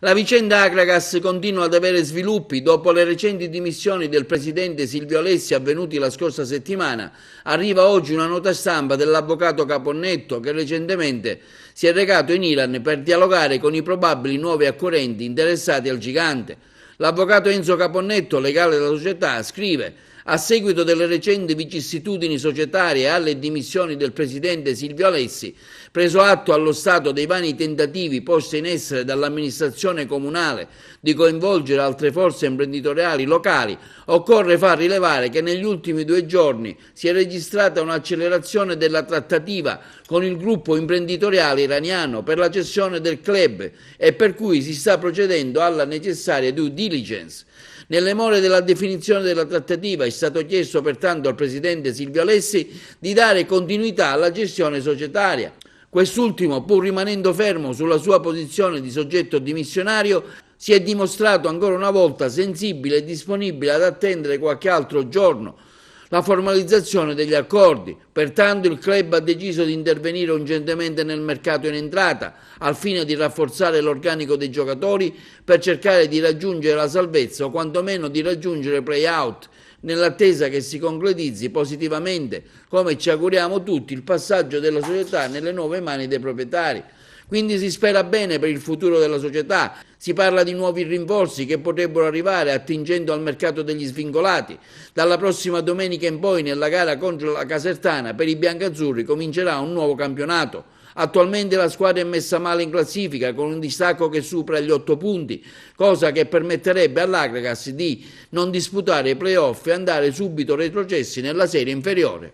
La vicenda Agragas continua ad avere sviluppi. Dopo le recenti dimissioni del presidente Silvio Alessi avvenuti la scorsa settimana, arriva oggi una nota stampa dell'avvocato Caponnetto che recentemente si è recato in Iran per dialogare con i probabili nuovi acquirenti interessati al gigante. L'avvocato Enzo Caponnetto, legale della società, scrive: a seguito delle recenti vicissitudini societarie e alle dimissioni del presidente Silvio Alessi, preso atto allo Stato dei vani tentativi posti in essere dall'amministrazione comunale di coinvolgere altre forze imprenditoriali locali, occorre far rilevare che negli ultimi 2 giorni si è registrata un'accelerazione della trattativa con il gruppo imprenditoriale iraniano per la cessione del club e per cui si sta procedendo alla necessaria due diligence. Nelle more della definizione della trattativa è stato chiesto pertanto al presidente Silvio Alessi di dare continuità alla gestione societaria. Quest'ultimo, pur rimanendo fermo sulla sua posizione di soggetto dimissionario, si è dimostrato ancora una volta sensibile e disponibile ad attendere qualche altro giorno la formalizzazione degli accordi. Pertanto il club ha deciso di intervenire urgentemente nel mercato in entrata al fine di rafforzare l'organico dei giocatori per cercare di raggiungere la salvezza o quantomeno di raggiungere play-out, nell'attesa che si concretizzi positivamente, come ci auguriamo tutti, il passaggio della società nelle nuove mani dei proprietari. Quindi si spera bene per il futuro della società, si parla di nuovi rinforzi che potrebbero arrivare attingendo al mercato degli svincolati. Dalla prossima domenica in poi, nella gara contro la Casertana, per i biancazzurri comincerà un nuovo campionato. Attualmente la squadra è messa male in classifica con un distacco che supera gli 8 punti, cosa che permetterebbe all'Agragas di non disputare i play-off e andare subito retrocessi nella serie inferiore.